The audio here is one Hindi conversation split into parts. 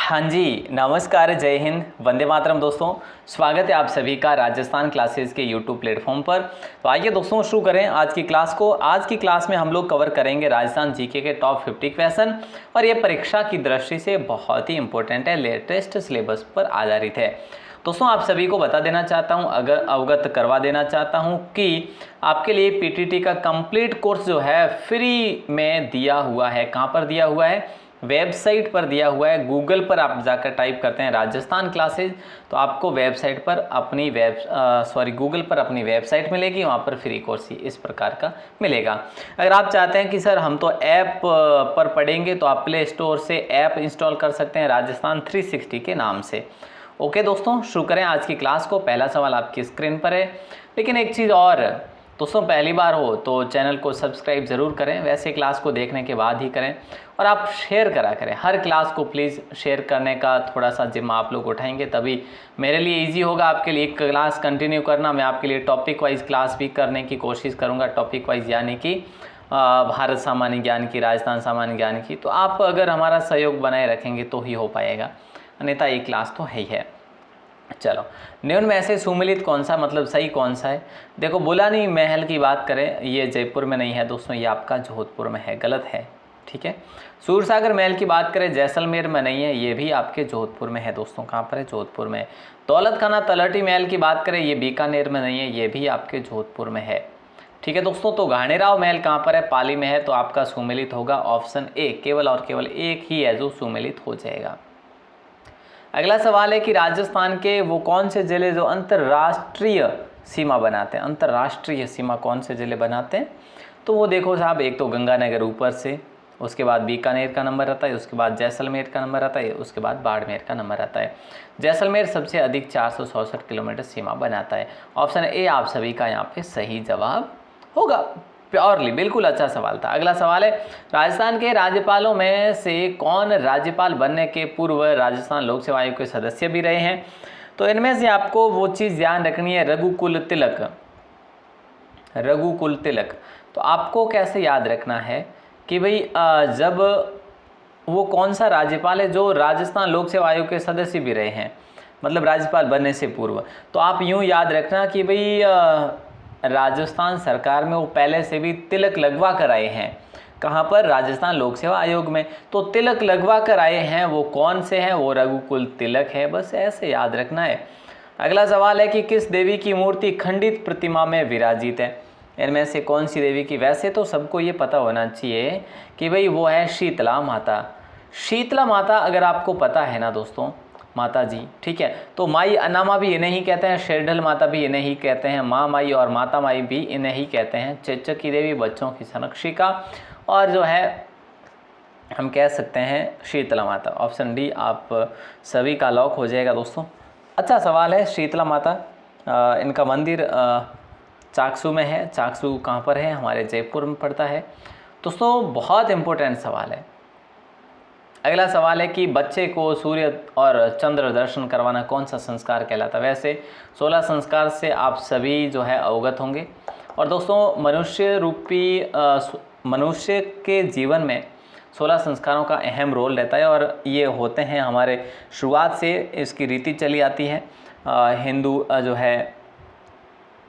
हाँ जी, नमस्कार, जय हिंद, वंदे मातरम दोस्तों। स्वागत है आप सभी का राजस्थान क्लासेस के यूट्यूब प्लेटफॉर्म पर। तो आइए दोस्तों शुरू करें आज की क्लास को। आज की क्लास में हम लोग कवर करेंगे राजस्थान जीके के टॉप 50 क्वेश्चन और ये परीक्षा की दृष्टि से बहुत ही इंपॉर्टेंट है, लेटेस्ट सिलेबस पर आधारित है। दोस्तों आप सभी को बता देना चाहता हूं, अगर अवगत करवा देना चाहता हूं कि आपके लिए पीटीटी का कंप्लीट कोर्स जो है फ्री में दिया हुआ है। कहां पर दिया हुआ है? वेबसाइट पर दिया हुआ है। गूगल पर आप जाकर टाइप करते हैं राजस्थान क्लासेज तो आपको वेबसाइट पर अपनी गूगल पर अपनी वेबसाइट मिलेगी, वहाँ पर फ्री कोर्स ही इस प्रकार का मिलेगा। अगर आप चाहते हैं कि सर हम तो ऐप पर पढ़ेंगे तो आप प्ले स्टोर से ऐप इंस्टॉल कर सकते हैं राजस्थान 360 के नाम से। ओके दोस्तों, शुरू करें आज की क्लास को। पहला सवाल आपकी स्क्रीन पर है, लेकिन एक चीज़ और दोस्तों, पहली बार हो तो चैनल को सब्सक्राइब ज़रूर करें, वैसे क्लास को देखने के बाद ही करें और आप शेयर करा करें। हर क्लास को प्लीज़ शेयर करने का थोड़ा सा जिम्मा आप लोग उठाएंगे, तभी मेरे लिए इजी होगा आपके लिए क्लास कंटिन्यू करना। मैं आपके लिए टॉपिक वाइज क्लास भी करने की कोशिश करूँगा, टॉपिक वाइज यानी कि भारत सामान्य ज्ञान की, राजस्थान सामान्य ज्ञान की। तो आप अगर हमारा सहयोग बनाए रखेंगे तो ही हो पाएगा, अन्यथा ये क्लास तो है ही है। चलो, निम्न में से सुमेलित कौन सा, मतलब सही कौन सा है? देखो, बुलानी महल की बात करें, ये जयपुर में नहीं है दोस्तों, ये आपका जोधपुर में है, गलत है, ठीक है। सूरसागर महल की बात करें, जैसलमेर में नहीं है, ये भी आपके जोधपुर में है दोस्तों। कहाँ पर है? जोधपुर में। दौलत खाना तलहटी महल की बात करें, ये बीकानेर में नहीं है, ये भी आपके जोधपुर में है, ठीक है दोस्तों। तो घाणेराव महल कहाँ पर है? पाली में है, तो आपका सुमेलित होगा ऑप्शन ए, केवल और केवल एक ही है जो सुमेलित हो जाएगा। अगला सवाल है कि राजस्थान के वो कौन से जिले जो अंतर्राष्ट्रीय सीमा बनाते हैं? अंतर्राष्ट्रीय सीमा कौन से जिले बनाते हैं? तो वो देखो साहब, एक तो गंगानगर ऊपर से, उसके बाद बीकानेर का नंबर आता है, उसके बाद जैसलमेर का नंबर आता है, उसके बाद बाड़मेर का नंबर आता है। जैसलमेर सबसे अधिक 467 किलोमीटर सीमा बनाता है। ऑप्शन ए आप सभी का यहाँ पे सही जवाब होगा, प्योरली, बिल्कुल अच्छा सवाल था। अगला सवाल है, राजस्थान के राज्यपालों में से कौन राज्यपाल बनने के पूर्व राजस्थान लोक सेवा आयोग के सदस्य भी रहे हैं? तो इनमें से आपको वो चीज़ ध्यान रखनी है, रघुकुल तिलक। रघुकुल तिलक, तो आपको कैसे याद रखना है कि भाई जब वो कौन सा राज्यपाल है जो राजस्थान लोक सेवा आयोग के सदस्य भी रहे हैं, मतलब राज्यपाल बनने से पूर्व। तो आप यूँ याद रखना कि भाई राजस्थान सरकार में वो पहले से भी तिलक लगवा कर आए हैं। कहाँ पर? राजस्थान लोक सेवा आयोग में। तो तिलक लगवा कर आए हैं, वो कौन से हैं? वो रघुकुल तिलक है, बस ऐसे याद रखना है। अगला सवाल है कि किस देवी की मूर्ति खंडित प्रतिमा में विराजित है? इनमें से कौन सी देवी की? वैसे तो सबको ये पता होना चाहिए कि भाई वो है शीतला माता। शीतला माता अगर आपको पता है ना दोस्तों, माता जी, ठीक है, तो माई अनामा भी इन्हें ही कहते हैं, शेरढल माता भी इन्हें ही कहते हैं, माँ माई और माता माई भी इन्हें ही कहते हैं। चेचक की देवी, बच्चों की संरक्षिका, और जो है हम कह सकते हैं शीतला माता। ऑप्शन डी आप सभी का लॉक हो जाएगा दोस्तों। अच्छा सवाल है, शीतला माता इनका मंदिर चाकसू में है। चाकसू कहाँ पर है? हमारे जयपुर में पड़ता है दोस्तों। बहुत इंपॉर्टेंट सवाल है। अगला सवाल है कि बच्चे को सूर्य और चंद्र दर्शन करवाना कौन सा संस्कार कहलाता है? वैसे 16 संस्कार से आप सभी जो है अवगत होंगे। और दोस्तों मनुष्य के जीवन में 16 संस्कारों का अहम रोल रहता है और ये होते हैं हमारे, शुरुआत से इसकी रीति चली आती है हिंदू जो है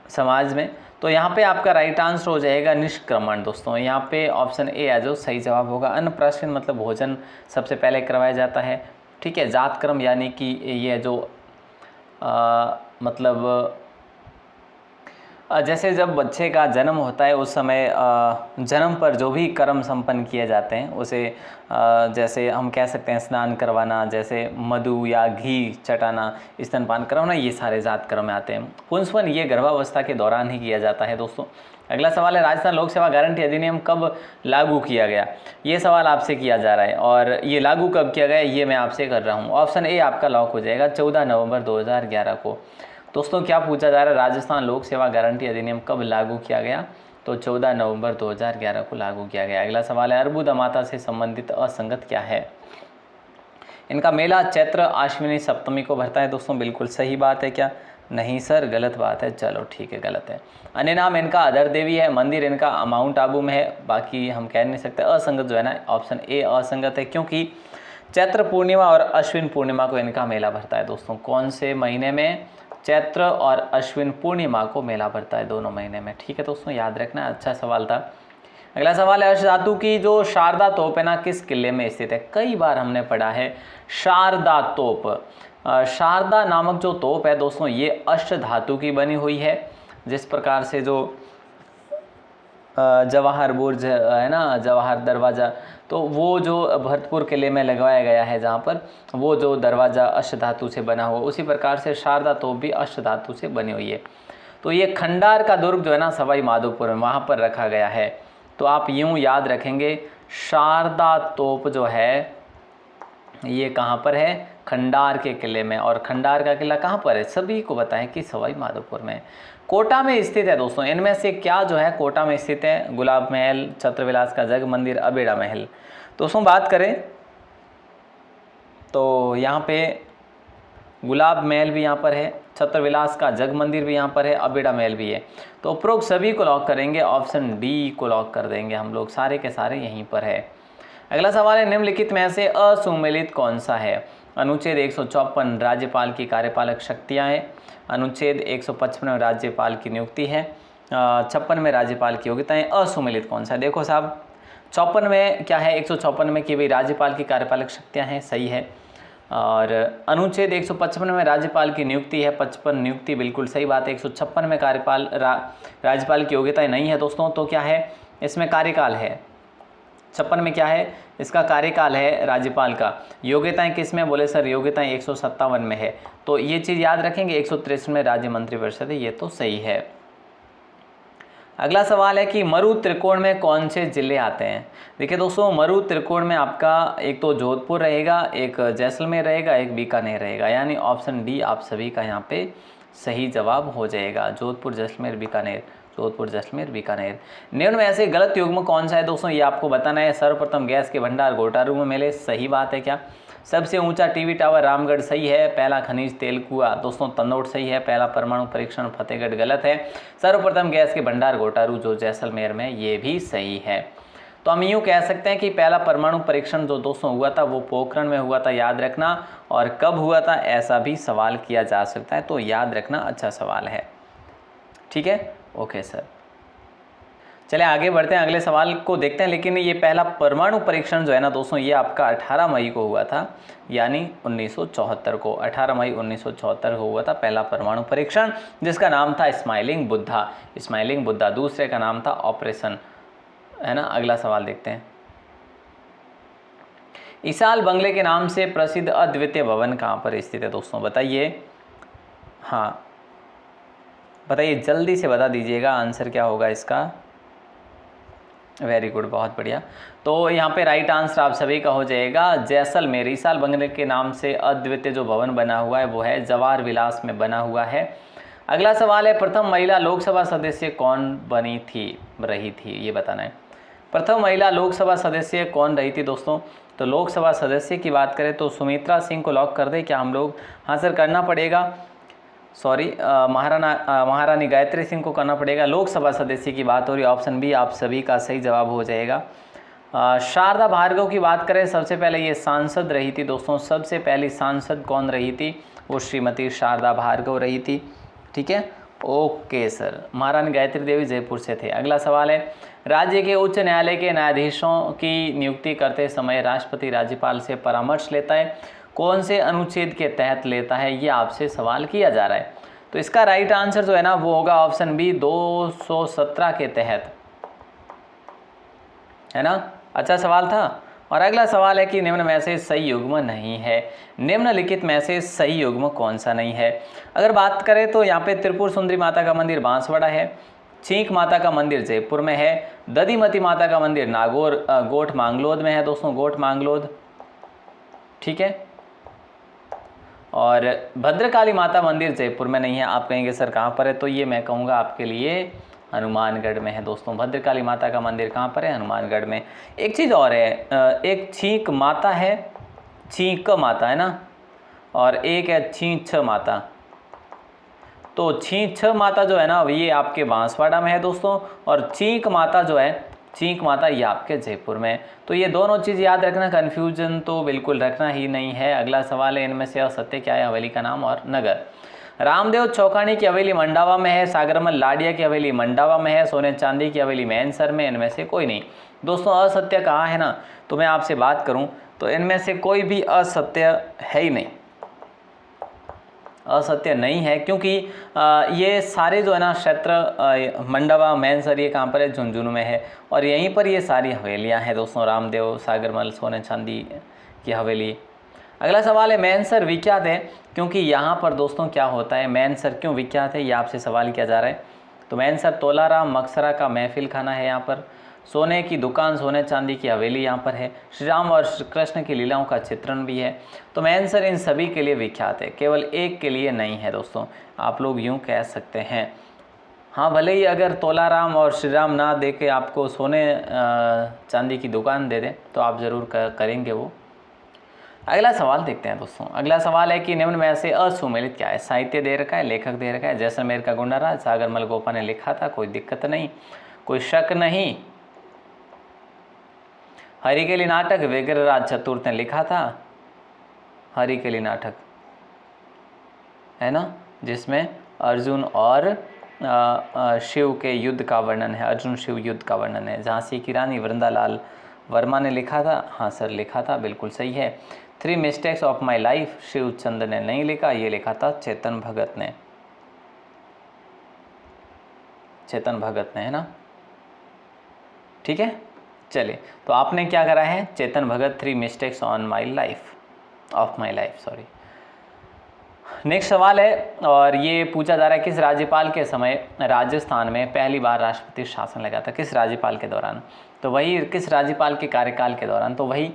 समाज में। तो यहाँ पे आपका राइट आंसर हो जाएगा निष्क्रमण दोस्तों। यहाँ पे ऑप्शन ए है जो सही जवाब होगा। अन्नप्राशन मतलब भोजन सबसे पहले करवाया जाता है, ठीक है। जात कर्म यानी कि ये जो मतलब जैसे जब बच्चे का जन्म होता है उस समय जन्म पर जो भी कर्म संपन्न किए जाते हैं उसे जैसे हम कह सकते हैं स्नान करवाना, जैसे मधु या घी चटाना, स्तनपान करवाना, ये सारे जात कर्म में आते हैं। पुंसवन ये गर्भावस्था के दौरान ही किया जाता है दोस्तों। अगला सवाल है, राजस्थान लोक सेवा गारंटी अधिनियम कब लागू किया गया? ये सवाल आपसे किया जा रहा है और ये लागू कब किया गया ये मैं आपसे कर रहा हूँ। ऑप्शन ए आपका लॉक हो जाएगा, 14 नवंबर 2011 को। दोस्तों क्या पूछा जा रहा है, राजस्थान लोक सेवा गारंटी अधिनियम कब लागू किया गया? तो 14 नवंबर 2011 को लागू किया गया। अगला सवाल है, अर्बुदा माता से संबंधित असंगत क्या है? इनका मेला चैत्र आश्विनी सप्तमी को भरता है दोस्तों। बिल्कुल सही बात है क्या? नहीं सर, गलत बात है। चलो ठीक है, गलत है। अन्य नाम इनका अधर देवी है। मंदिर इनका माउंट आबू में है, बाकी हम कह नहीं सकते। असंगत जो है ना, ऑप्शन ए असंगत है, क्योंकि चैत्र पूर्णिमा और अश्विन पूर्णिमा को इनका मेला भरता है दोस्तों। कौन से महीने में? चैत्र और अश्विन पूर्णिमा को मेला भरता है, दोनों महीने में। ठीक है दोस्तों, याद रखना, अच्छा सवाल था। अगला सवाल है, अष्टधातु की जो शारदा तोप है ना, किस किले में स्थित है? कई बार हमने पढ़ा है शारदा तोप। शारदा नामक जो तोप है दोस्तों, ये अष्टधातु की बनी हुई है। जिस प्रकार से जो जवाहर बुर्ज है ना, जवाहर दरवाज़ा, तो वो जो भरतपुर किले में लगवाया गया है, जहाँ पर वो जो दरवाज़ा अष्टधातु से बना हुआ, उसी प्रकार से शारदा तोप भी अष्टधातु से बनी हुई है। तो ये खंडार का दुर्ग जो है ना सवाई माधोपुर में, वहाँ पर रखा गया है। तो आप यूँ याद रखेंगे, शारदा तोप जो है ये कहाँ पर है? खंडार के किले में। और खंडार का किला कहाँ पर है? सभी को बताएं कि सवाई माधोपुर में। कोटा में स्थित है दोस्तों। इनमें से क्या जो है कोटा में स्थित है? गुलाब महल, छत्रविलास का जग मंदिर, अबेड़ा महल। दोस्तों बात करें तो यहाँ पे गुलाब महल भी यहाँ पर है, छत्रविलास का जग मंदिर भी यहाँ पर है, अबेड़ा महल भी है। तो उपरोक्त सभी को लॉक करेंगे, ऑप्शन डी को लॉक कर देंगे हम लोग, सारे के सारे यहीं पर है। अगला सवाल है, निम्नलिखित में से असुमेलित कौन सा है? अनुच्छेद 154 राज्यपाल की कार्यपालक शक्तियाँ हैं, अनुच्छेद 155 में राज्यपाल की नियुक्ति है, 56 में राज्यपाल की योग्यताएं। असुमेलित कौन सा है? देखो साहब, 54 में क्या है? 154 में कि भाई राज्यपाल की कार्यपालक शक्तियाँ हैं, सही है। और अनुच्छेद 155 में राज्यपाल की नियुक्ति है, 55 नियुक्ति बिल्कुल सही बात है। 156 में राज्यपाल की योग्यताएं नहीं है दोस्तों, तो क्या है इसमें? कार्यकाल है। 56 में क्या है? इसका कार्यकाल है राज्यपाल का। योग्यताएं किस में? बोले सर योग्यताएं 157 में है। तो ये चीज़ याद रखेंगे। 163 में राज्य मंत्रिपरिषद है, ये तो सही है। अगला सवाल है कि मरु त्रिकोण में कौन से जिले आते हैं? देखिए दोस्तों, मरु त्रिकोण में आपका एक तो जोधपुर रहेगा, एक जैसलमेर रहेगा, एक बीकानेर रहेगा, यानी ऑप्शन डी आप सभी का यहाँ पे सही जवाब हो जाएगा। जोधपुर, जैसलमेर, बीकानेर, जोधपुर, जैसलमेर, बीकानेर। निम्न में ऐसे गलत युग्म कौन सा है दोस्तों? ये आपको बताना है। सर्वप्रथम गैस के भंडार घोटारू में मिले, सही बात है क्या? सबसे ऊंचा टीवी टावर रामगढ़, सही है। पहला खनिज तेल कुआं दोस्तों तंदौड़, सही है। पहला परमाणु परीक्षण फतेहगढ़, गलत है। सर्वप्रथम गैस के भंडार घोटारू जो जैसलमेर में, ये भी सही है। तो हम यूँ कह सकते हैं कि पहला परमाणु परीक्षण जो दोस्तों हुआ था वो पोखरण में हुआ था, याद रखना। और कब हुआ था ऐसा भी सवाल किया जा सकता है, तो याद रखना, अच्छा सवाल है। ठीक है, ओके सर। चलिए आगे बढ़ते हैं, अगले सवाल को देखते हैं। लेकिन ये पहला परमाणु परीक्षण जो है ना दोस्तों, ये आपका 18 मई को हुआ था, यानी 1974 को। 18 मई 1974 को हुआ था पहला परमाणु परीक्षण, जिसका नाम था स्माइलिंग बुद्धा। स्माइलिंग बुद्धा। दूसरे का नाम था ऑपरेशन, है ना। अगला सवाल देखते हैं। इसाल बंगले के नाम से प्रसिद्ध अद्वितीय भवन कहाँ पर स्थित है दोस्तों? बताइए। हाँ बताइए, जल्दी से बता दीजिएगा, आंसर क्या होगा इसका। वेरी गुड, बहुत बढ़िया। तो यहाँ पे राइट आंसर आप सभी का हो जाएगा जैसलमेर। इसाल बंगले के नाम से अद्वितीय जो भवन बना हुआ है वो है जवाहर विलास में बना हुआ है। अगला सवाल है, प्रथम महिला लोकसभा सदस्य कौन रही थी, ये बताना है। प्रथम महिला लोकसभा सदस्य कौन रही थी दोस्तों? तो लोकसभा सदस्य की बात करें तो सुमित्रा सिंह को लॉक कर दें क्या हम लोग? हाँ सर, करना पड़ेगा। सॉरी, महारानी गायत्री सिंह को करना पड़ेगा। लोकसभा सदस्य की बात हो रही है, ऑप्शन बी आप सभी का सही जवाब हो जाएगा। शारदा भार्गव की बात करें, सबसे पहले ये सांसद रही थी दोस्तों। सबसे पहली सांसद कौन रही थी? वो श्रीमती शारदा भार्गव रही थी। ठीक है, ओके सर। महारानी गायत्री देवी जयपुर से थे। अगला सवाल है, राज्य के उच्च न्यायालय के न्यायाधीशों की नियुक्ति करते समय राष्ट्रपति राज्यपाल से परामर्श लेता है, कौन से अनुच्छेद के तहत लेता है? ये आपसे सवाल किया जा रहा है। तो इसका राइट आंसर जो है ना वो होगा ऑप्शन बी 217 के तहत, है ना। अच्छा सवाल था। और अगला सवाल है कि निम्न में से सही युग्म नहीं है। निम्नलिखित में से सही युग्म कौन सा नहीं है? अगर बात करें तो यहाँ पे त्रिपुर सुंदरी माता का मंदिर बांसवाड़ा है, छींक माता का मंदिर जयपुर में है, दधिमती माता का मंदिर गोठ मांगलोद में है दोस्तों, गोठ मांगलोद। ठीक है, और भद्रकाली माता मंदिर जयपुर में नहीं है। आप कहेंगे सर कहाँ पर है? तो ये मैं कहूँगा आपके लिए हनुमानगढ़ में है दोस्तों। भद्रकाली माता का मंदिर कहाँ पर है? हनुमानगढ़ में। एक चीज़ और है, एक छींक माता है, छींक माता है ना, और एक है छींछ माता। तो छींछ माता जो है ना ये आपके बांसवाड़ा में है दोस्तों, और छींक माता जो है चींक माता ये आपके जयपुर में। तो ये दोनों चीज़ याद रखना, कन्फ्यूजन तो बिल्कुल रखना ही नहीं है। अगला सवाल है, इनमें से असत्य क्या है? हवेली का नाम और नगर। रामदेव चौकानी की हवेली मंडावा में है, सागरमल लाडिया की हवेली मंडावा में है, सोने चांदी की हवेली मैनसर में, इनमें से कोई नहीं। दोस्तों असत्य कहाँ है ना, तो मैं आपसे बात करूं तो इनमें से कोई भी असत्य है ही नहीं, असत्य नहीं है, क्योंकि ये सारे जो है ना क्षेत्र मंडावा मैनसर ये कहाँ पर है? झुंझुनू में है, और यहीं पर ये सारी हवेलियाँ हैं दोस्तों, रामदेव, सागरमल, सोने चांदी की हवेली। अगला सवाल है, मैनसर विख्यात है क्योंकि यहाँ पर दोस्तों क्या होता है? मैनसर क्यों विख्यात है, ये आपसे सवाल किया जा रहा है। तो मैनसर तोलाराम मकसरा का महफिल खाना है यहाँ पर, सोने की दुकान, सोने चांदी की हवेली यहाँ पर है, श्री राम और श्री कृष्ण की लीलाओं का चित्रण भी है। तो मैनसर इन सभी के लिए विख्यात है, केवल एक के लिए नहीं है दोस्तों, आप लोग यूँ कह सकते हैं। हाँ, भले ही अगर तोलाराम और श्री राम ना दे के आपको सोने चांदी की दुकान दे दें तो आप ज़रूर करेंगे वो। अगला सवाल देखते हैं दोस्तों। अगला सवाल है कि निम्न में से असुमेलित क्या है? साहित्य दे रखा है, लेखक दे रखा है, जैसलमेर का गुंडाराज, सागरमल गोपा ने लिखा था, कोई दिक्कत नहीं, कोई शक नहीं। हरिकेली नाटक विग्रहराज चतुर्थ ने लिखा था, हरिकेली नाटक है ना, जिसमें अर्जुन और शिव के युद्ध का वर्णन है, अर्जुन शिव युद्ध का वर्णन है। झांसी की रानी वृंदालाल वर्मा ने लिखा था, हाँ सर लिखा था, बिल्कुल सही है। 3 mistakes of my life Shiv Chandra ने नहीं लिखा, ये लिखा था चेतन भगत ने, चेतन भगत ने, है ना, ठीक है। चलिए, तो आपने क्या करा है? Chetan Bhagat 3 mistakes on my life, of my life, sorry. Next सवाल है, और ये पूछा जा रहा है किस राज्यपाल के समय राजस्थान में पहली बार राष्ट्रपति शासन लगा था? किस राज्यपाल के दौरान? तो वही किस राज्यपाल के कार्यकाल के दौरान? तो वही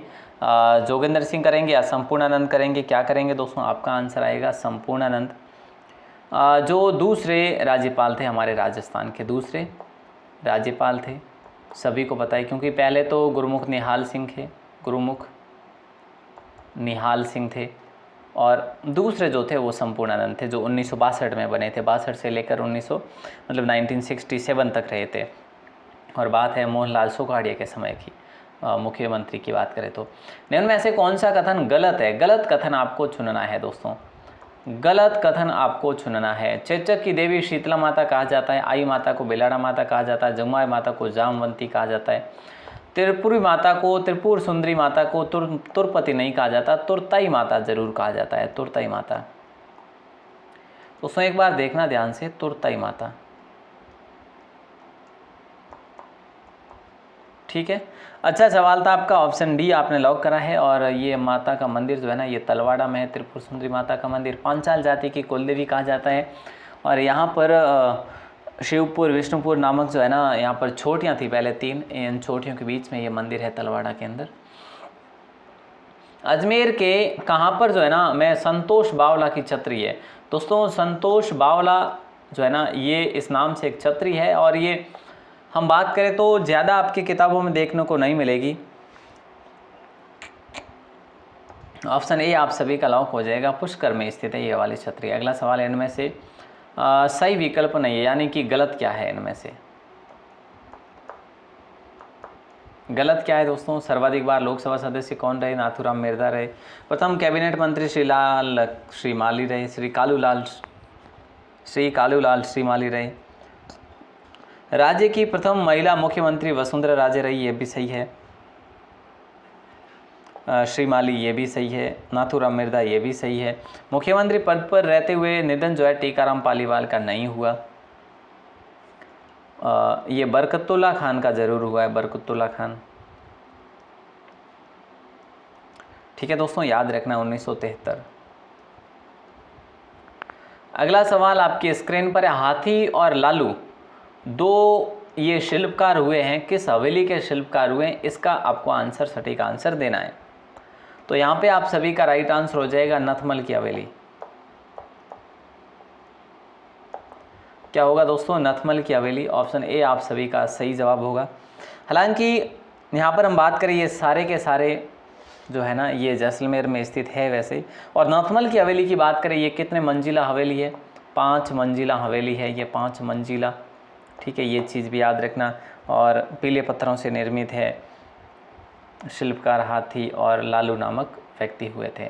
जोगेंद्र सिंह करेंगे या संपूर्णानंद करेंगे? क्या करेंगे दोस्तों? आपका आंसर आएगा संपूर्णानंद। जो दूसरे राज्यपाल थे हमारे राजस्थान के, दूसरे राज्यपाल थे, सभी को पता है, क्योंकि पहले तो गुरुमुख निहाल सिंह थे, गुरुमुख निहाल सिंह थे, और दूसरे जो थे वो संपूर्णानंद थे, जो 1962 में बने थे, 62 से लेकर 1967 तक रहे थे। और बात है मोहनलाल सुखाड़िया के समय की, मुख्यमंत्री की बात करें तो। निम्न में से कौन सा कथन गलत है? गलत कथन आपको चुनना है दोस्तों, गलत कथन आपको चुनना है। चेचक की देवी शीतला माता कहा जाता है, आई माता को बेलाड़ा माता कहा जाता है, जमुआई माता को जामवंती कहा जाता है, त्रिपुरी माता को, त्रिपुर सुंदरी माता को तुरपति नहीं कहा जाता, तुरताई माता जरूर कहा जाता है, तुरताई माता। दोस्तों एक बार देखना ध्यान से, तुरताई माता, ठीक है। अच्छा सवाल था आपका, ऑप्शन डी आपने लॉक करा है। और ये माता का मंदिर जो है ना, ये तलवाड़ा में है, त्रिपुर सुंदरी माता का मंदिर, पांचाल जाति की कुलदेवी कहा जाता है। और यहाँ पर शिवपुर, विष्णुपुर नामक जो है ना, यहाँ पर छोटियाँ थी पहले 3, इन छोटियों के बीच में ये मंदिर है तलवाड़ा के अंदर। अजमेर के कहाँ पर जो है ना, मैं संतोष बावला की छतरी है दोस्तों। संतोष बावला जो है ना, ये इस नाम से एक छतरी है, और ये हम बात करें तो ज़्यादा आपकी किताबों में देखने को नहीं मिलेगी। ऑप्शन ए आप सभी का लॉक हो जाएगा, पुष्कर में स्थित है ये वाली छतरी। अगला सवाल इनमें से सही विकल्प नहीं है, यानी कि गलत क्या है इनमें से? गलत क्या है दोस्तों? सर्वाधिक बार लोकसभा सदस्य कौन रहे? नाथूराम मिर्धा रहे। प्रथम कैबिनेट मंत्री श्री माली रहे, श्री कालूलाल श्रीमाली रहे। राज्य की प्रथम महिला मुख्यमंत्री वसुंधरा राजे रही, ये भी सही है। श्रीमाली ये भी सही है, नाथूराम मिर्धा ये भी सही है। मुख्यमंत्री पद पर रहते हुए निधन जो है टीकाराम पालीवाल का नहीं हुआ, ये बरकतुल्ला खान का जरूर हुआ है, बरकतुल्ला खान, ठीक है दोस्तों, याद रखना 1973। अगला सवाल आपकी स्क्रीन पर है, हाथी और लालू 2 ये शिल्पकार हुए हैं, किस हवेली के शिल्पकार हुए हैं? इसका आपको आंसर, सटीक आंसर देना है। तो यहाँ पे आप सभी का राइट आंसर हो जाएगा नथमल की हवेली। क्या होगा दोस्तों? नथमल की हवेली। ऑप्शन ए आप सभी का सही जवाब होगा। हालांकि यहाँ पर हम बात करें, ये सारे के सारे जो है ना, ये जैसलमेर में स्थित है वैसे। और नथमल की हवेली की बात करें, ये कितने मंजिला हवेली है? 5 मंजिला हवेली है ये, 5 मंजिला ठीक है, ये चीज़ भी याद रखना। और पीले पत्थरों से निर्मित है, शिल्पकार हाथी और लालू नामक व्यक्ति हुए थे।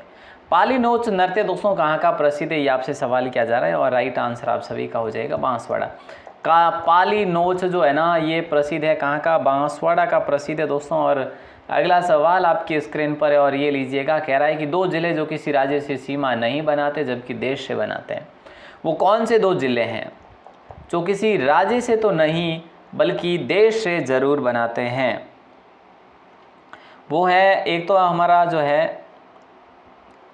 पाली नोच नृत्य दोस्तों कहाँ का प्रसिद्ध है, ये आपसे सवाल किया जा रहा है और राइट आंसर आप सभी का हो जाएगा बांसवाड़ा का। पाली नोच जो है ना ये प्रसिद्ध है कहाँ का, बांसवाड़ा का प्रसिद्ध है दोस्तों। और अगला सवाल आपकी स्क्रीन पर है और ये लीजिएगा, कह रहा है कि 2 जिले जो किसी राज्य से सीमा नहीं बनाते जबकि देश से बनाते हैं, वो कौन से 2 जिले हैं जो किसी राज्य से तो नहीं बल्कि देश से ज़रूर बनाते हैं। वो है, एक तो हमारा जो है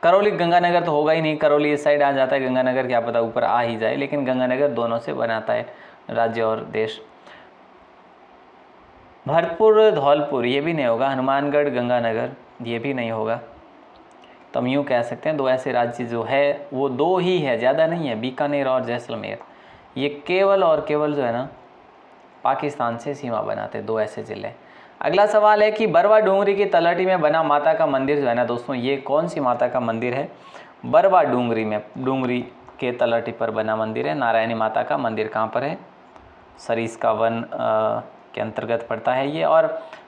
करौली, गंगानगर तो होगा ही नहीं, करौली इस साइड आ जाता है, गंगानगर क्या पता ऊपर आ ही जाए, लेकिन गंगानगर दोनों से बनाता है राज्य और देश। भरतपुर धौलपुर ये भी नहीं होगा, हनुमानगढ़ गंगानगर ये भी नहीं होगा। तो हम यूँ कह सकते हैं 2 ऐसे राज्य जो है वो 2 ही है, ज़्यादा नहीं है, बीकानेर और जैसलमेर। ये केवल और केवल जो है ना पाकिस्तान से सीमा बनाते 2 ऐसे ज़िले। अगला सवाल है कि बरवा डूंगरी की तलहटी में बना माता का मंदिर जो है ना दोस्तों, ये कौन सी माता का मंदिर है। बरवा डूंगरी में, डूंगरी के तलहटी पर बना मंदिर है, नारायणी माता का मंदिर कहाँ पर है, सरिस्का वन के अंतर्गत पड़ता है ये और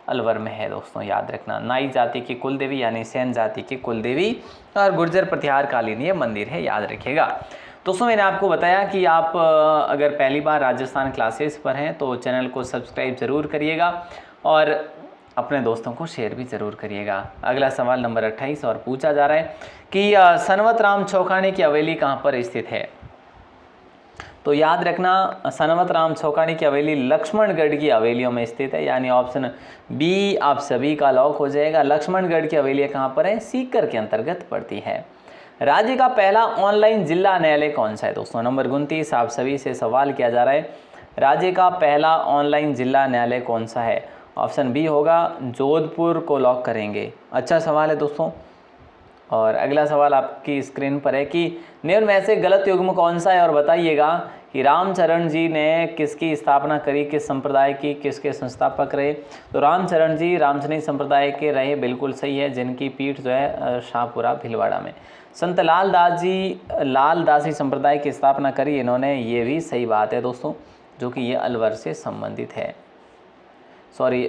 अलवर में है दोस्तों, याद रखना। नाई जाति की कुल देवी यानी सेन जाति की कुल देवी और गुर्जर प्रतिहार कालीन ये मंदिर है, याद रखिएगा। दोस्तों मैंने आपको बताया कि आप अगर पहली बार राजस्थान क्लासेस पर हैं तो चैनल को सब्सक्राइब ज़रूर करिएगा और अपने दोस्तों को शेयर भी ज़रूर करिएगा। अगला सवाल नंबर 28 और पूछा जा रहा है कि सनवत राम चौखानी की हवेली कहाँ पर स्थित है। तो याद रखना, सनवत राम चौखानी की हवेली लक्ष्मणगढ़ की हवेलियों में स्थित है, यानी ऑप्शन बी आप सभी का लॉक हो जाएगा। लक्ष्मणगढ़ की हवेली कहाँ पर है, सीकर के अंतर्गत पड़ती है। राज्य का पहला ऑनलाइन जिला न्यायालय कौन सा है दोस्तों, नंबर 29 आप सभी से सवाल किया जा रहा है, राज्य का पहला ऑनलाइन जिला न्यायालय कौन सा है। ऑप्शन बी होगा, जोधपुर को लॉक करेंगे। अच्छा सवाल है दोस्तों। और अगला सवाल आपकी स्क्रीन पर है कि निम्न में से गलत युग्म कौन सा है और बताइएगा कि रामचरण जी ने किसकी स्थापना करी, किस संप्रदाय की, किसके संस्थापक रहे। तो रामचरण जी रामचनी संप्रदाय के रहे, बिल्कुल सही है, जिनकी पीठ जो है शाहपुरा भीलवाड़ा में। संत लालदास जी लालदासी संप्रदाय की स्थापना करी इन्होंने, ये भी सही बात है दोस्तों, जो कि ये अलवर से संबंधित है, सॉरी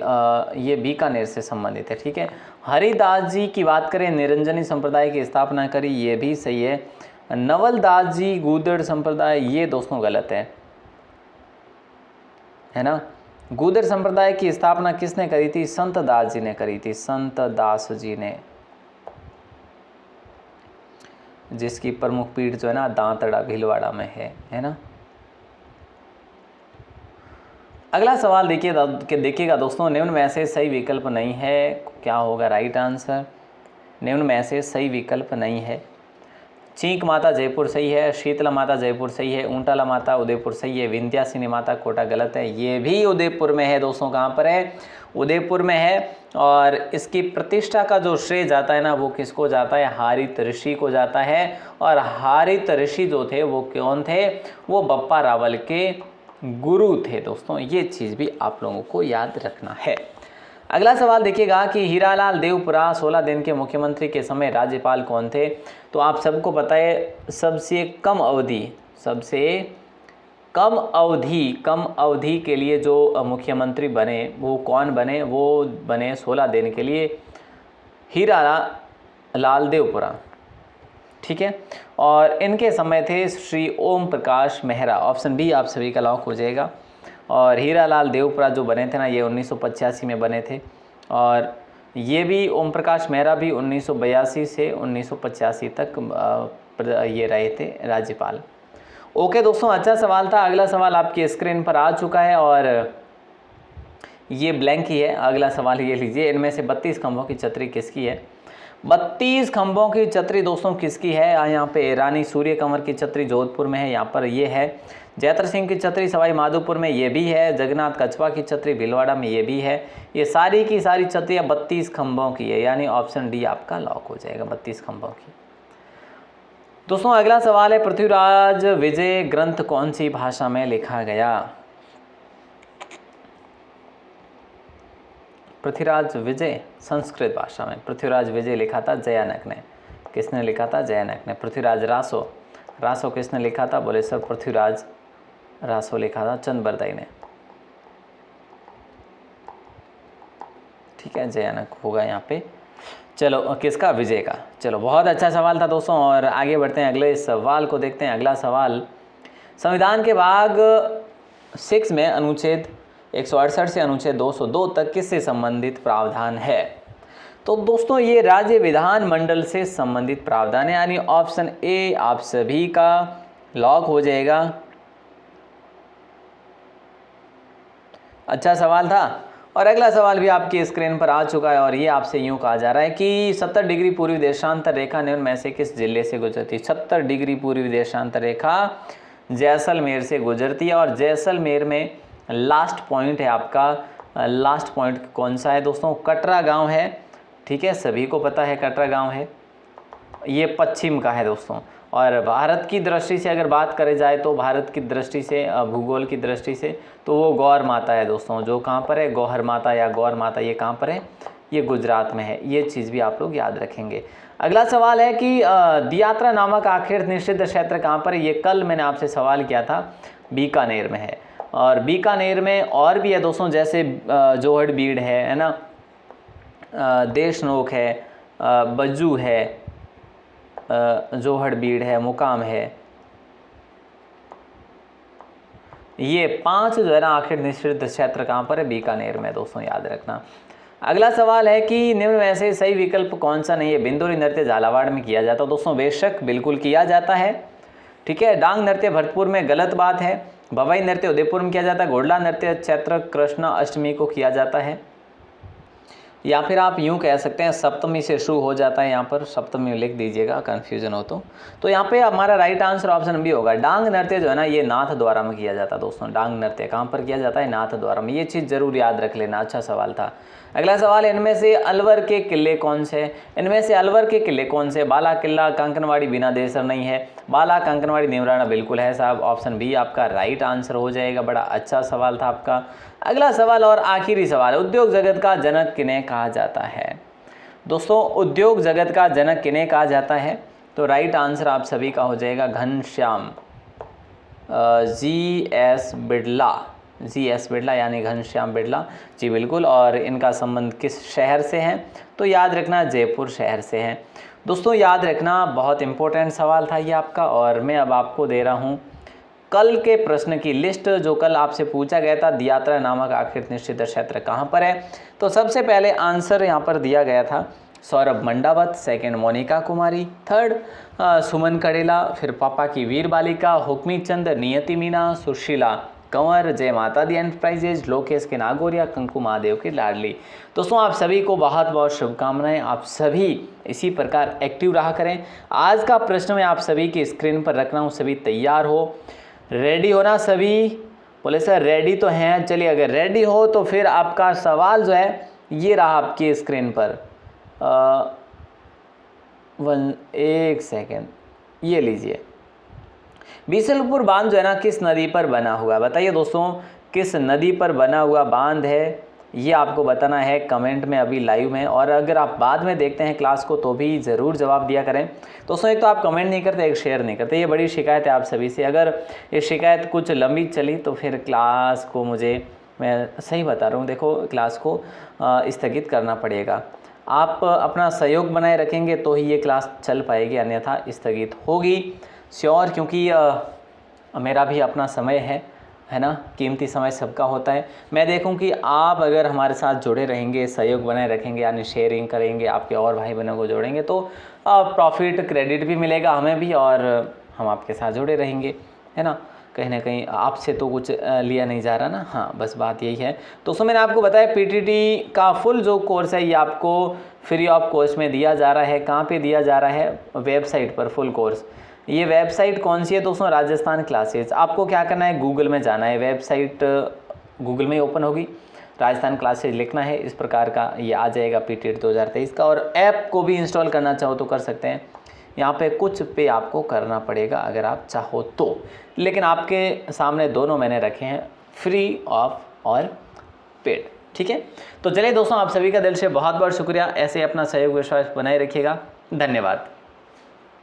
ये बीकानेर से संबंधित है, ठीक है। हरिदास जी की बात करें, निरंजनी संप्रदाय की स्थापना करी, ये भी सही है। नवलदास जी गूदड़ संप्रदाय, ये दोस्तों गलत है ना। गूदड़ संप्रदाय की स्थापना किसने करी थी, संत दास जी ने करी थी, संत दास जी ने, जिसकी प्रमुख पीठ जो है ना दांतड़ा भीलवाड़ा में है ना। अगला सवाल देखिएगा दोस्तों, निम्न में से सही विकल्प नहीं है, क्या होगा राइट आंसर। निम्न में से सही विकल्प नहीं है। चींक माता जयपुर सही है, शीतला माता जयपुर सही है, ऊंटाला माता उदयपुर सही है, विंध्यासिनी माता कोटा गलत है, ये भी उदयपुर में है दोस्तों। कहाँ पर है, उदयपुर में है। और इसकी प्रतिष्ठा का जो श्रेय जाता है ना वो किसको जाता है, हारित ऋषि को जाता है। और हारित ऋषि जो थे वो कौन थे, वो बप्पा रावल के गुरु थे दोस्तों, ये चीज़ भी आप लोगों को याद रखना है। अगला सवाल देखिएगा कि हीरालाल देवपुरा 16 दिन के मुख्यमंत्री के समय राज्यपाल कौन थे। तो आप सबको पता है सबसे कम अवधि के लिए जो मुख्यमंत्री बने वो कौन बने, वो बने 16 दिन के लिए हीरालाल देवपुरा, ठीक है। और इनके समय थे श्री ओम प्रकाश मेहरा, ऑप्शन बी आप सभी का लॉक हो जाएगा। और हीरालाल देवपुरा जो बने थे ना ये 1985 में बने थे, और ये भी ओम प्रकाश मेहरा भी 1982 से 1985 तक ये रहे थे राज्यपाल। ओके दोस्तों, अच्छा सवाल था। अगला सवाल आपकी स्क्रीन पर आ चुका है और ये ब्लैंक ही है। अगला सवाल ये लीजिए, इनमें से 32 खंभों की छतरी किसकी है। 32 खंभों की छतरी दोस्तों किसकी है, यहाँ पे रानी सूर्य कंवर की छतरी जोधपुर में है, यहाँ पर ये है। जयत्र सिंह की छतरी सवाई माधोपुर में ये भी है। जगन्नाथ कछवा की छतरी भीलवाड़ा में ये भी है। ये सारी की सारी छतरियाँ 32 खंभों की है, यानी ऑप्शन डी आपका लॉक हो जाएगा, 32 खंभों की। दोस्तों अगला सवाल है, पृथ्वीराज विजय ग्रंथ कौन सी भाषा में लिखा गया। पृथ्वीराज विजय संस्कृत भाषा में पृथ्वीराज विजय लिखा था जयानक ने। किसने लिखा था, जयानक ने। पृथ्वीराज रासो किसने लिखा था, बोले सर पृथ्वीराज रासो लिखा था चंद बरदाई ने। ठीक है, जयानक होगा यहाँ पे। चलो किसका, विजय का। चलो बहुत अच्छा सवाल था दोस्तों, और आगे बढ़ते हैं अगले सवाल को देखते हैं। अगला सवाल, संविधान के भाग 6 में अनुच्छेद 168 से अनुच्छेद 202 तक किससे संबंधित प्रावधान है? तो दोस्तों ये राज्य विधानमंडल से संबंधित प्रावधान है, यानी ऑप्शन ए आप सभी का लॉक हो जाएगा। अच्छा सवाल था। और अगला सवाल भी आपकी स्क्रीन पर आ चुका है, और ये आपसे यूं कहा जा रहा है कि 70 डिग्री पूर्वी देशांतर रेखा निम्न में से किस जिले से गुजरती? 70 डिग्री पूर्वी देशांतर रेखा जैसलमेर से गुजरती है, और जैसलमेर में लास्ट पॉइंट है आपका, लास्ट पॉइंट कौन सा है दोस्तों? कटरा गांव है, ठीक है, सभी को पता है कटरा गांव है, ये पश्चिम का है दोस्तों। और भारत की दृष्टि से अगर बात करें जाए तो भारत की दृष्टि से, भूगोल की दृष्टि से, तो वो गौर माता है दोस्तों, जो कहाँ पर है, गौहर माता या गौर माता, ये कहाँ पर है? ये गुजरात में है। ये चीज़ भी आप लोग याद रखेंगे। अगला सवाल है कि दियात्रा नामक आखिर निषिद्ध क्षेत्र कहाँ पर है? ये कल मैंने आपसे सवाल किया था, बीकानेर में है। और बीकानेर में और भी है दोस्तों, जैसे जोहड़बीड़ है ना, देशनोक है, बज्जू है, जोहड़बीड़ है, मुकाम है। ये 5 जो है ना आखिर निषिद्ध क्षेत्र कहाँ पर है? बीकानेर में दोस्तों, याद रखना। अगला सवाल है कि निम्न में से सही विकल्प कौन सा नहीं है? बिंदुरी नृत्य झालावाड़ में किया जाता है दोस्तों, बेशक बिल्कुल किया जाता है, ठीक है। डांग नृत्य भरतपुर में गलत बात है। भवाई नृत्य उदयपुर में किया जाता है। घोड़ला नृत्य चैत्र कृष्ण अष्टमी को किया जाता है, या फिर आप यूं कह सकते हैं सप्तमी से शुरू हो जाता है, यहाँ पर सप्तमी लिख दीजिएगा कन्फ्यूजन हो तो यहाँ पे हमारा राइट आंसर ऑप्शन बी होगा। डांग नृत्य जो है ना ये नाथ द्वारा में किया जाता है दोस्तों। डांग नृत्य कहाँ पर किया जाता है? नाथ द्वारा में। ये चीज़ जरूर याद रख लेना। अच्छा सवाल था। अगला सवाल, इनमें से अलवर के किले कौन से? इनमें से अलवर के किले कौन से? बाला किला, कंकनवाड़ी, बिना देसर नहीं है। बाला, कंकनवाड़ी, नेवराना बिल्कुल है साहब। ऑप्शन बी आपका राइट आंसर हो जाएगा। बड़ा अच्छा सवाल था आपका। अगला सवाल और आखिरी सवाल, उद्योग जगत का जनक किन्हें कहा जाता है? दोस्तों उद्योग जगत का जनक किन्हें कहा जाता है? तो राइट आंसर आप सभी का हो जाएगा घनश्याम, जी.एस. बिड़ला यानी घनश्याम बिड़ला जी, बिल्कुल। और इनका संबंध किस शहर से है? तो याद रखना जयपुर शहर से है दोस्तों। याद रखना, बहुत इंपॉर्टेंट सवाल था ये आपका। और मैं अब आपको दे रहा हूँ कल के प्रश्न की लिस्ट, जो कल आपसे पूछा गया था, दियात्रा नामक आखिर निषिद्ध क्षेत्र कहाँ पर है? तो सबसे पहले आंसर यहाँ पर दिया गया था सौरभ मंडावत, सेकंड मोनिका कुमारी, थर्ड सुमन कड़ेला, फिर पापा की वीर बालिका, हुक्मी चंद, नियति मीना, सुशीला कंवर, जय माता दी एंटरप्राइजेज, लोकेश के नागौरिया, कंकु महादेव की लाडली। दोस्तों आप सभी को बहुत बहुत शुभकामनाएं। आप सभी इसी प्रकार एक्टिव रहा करें। आज का प्रश्न मैं आप सभी की स्क्रीन पर रख रहा हूँ, सभी तैयार हो, रेडी हो ना सभी? बोले सर रेडी तो हैं। चलिए अगर रेडी हो तो फिर आपका सवाल जो है ये रहा आपकी स्क्रीन पर। एक सेकेंड, ये लीजिए। बीसलपुर बांध जो है ना किस नदी पर बना हुआ है? बताइए दोस्तों किस नदी पर बना हुआ बांध है? ये आपको बताना है कमेंट में अभी लाइव में। और अगर आप बाद में देखते हैं क्लास को तो भी ज़रूर जवाब दिया करें दोस्तों। एक तो आप कमेंट नहीं करते, एक शेयर नहीं करते, ये बड़ी शिकायत है आप सभी से। अगर ये शिकायत कुछ लंबी चली तो फिर क्लास को, मुझे, मैं सही बता रहा हूँ, देखो क्लास को स्थगित करना पड़ेगा। आप अपना सहयोग बनाए रखेंगे तो ही ये क्लास चल पाएगी, अन्यथा स्थगित होगी श्योर। क्योंकि मेरा भी अपना समय है ना, कीमती समय सबका होता है। मैं देखूं कि आप अगर हमारे साथ जुड़े रहेंगे, सहयोग बनाए रखेंगे, यानी शेयरिंग करेंगे, आपके और भाई बहनों को जोड़ेंगे, तो प्रॉफिट क्रेडिट भी मिलेगा हमें भी, और हम आपके साथ जुड़े रहेंगे, है ना। कहीं ना कहीं आपसे तो कुछ लिया नहीं जा रहा ना। हाँ, बस बात यही है दोस्तों। मैंने आपको बताया पीटीटी का फुल जो कोर्स है ये आपको फ्री ऑफ कॉस्ट में दिया जा रहा है। कहाँ पे दिया जा रहा है? वेबसाइट पर फुल कोर्स। ये वेबसाइट कौन सी है दोस्तों? राजस्थान क्लासेस। आपको क्या करना है, गूगल में जाना है, वेबसाइट गूगल में ओपन होगी, राजस्थान क्लासेस लिखना है, इस प्रकार का ये आ जाएगा पीटीटी 2023 का। और ऐप को भी इंस्टॉल करना चाहो तो कर सकते हैं। यहाँ पे कुछ पे आपको करना पड़ेगा अगर आप चाहो तो, लेकिन आपके सामने दोनों मैंने रखे हैं, फ्री ऑफ और पेड, ठीक है। तो चलिए दोस्तों, आप सभी का दिल से बहुत बहुत शुक्रिया। ऐसे अपना सहयोग विश्वास बनाए रखिएगा। धन्यवाद।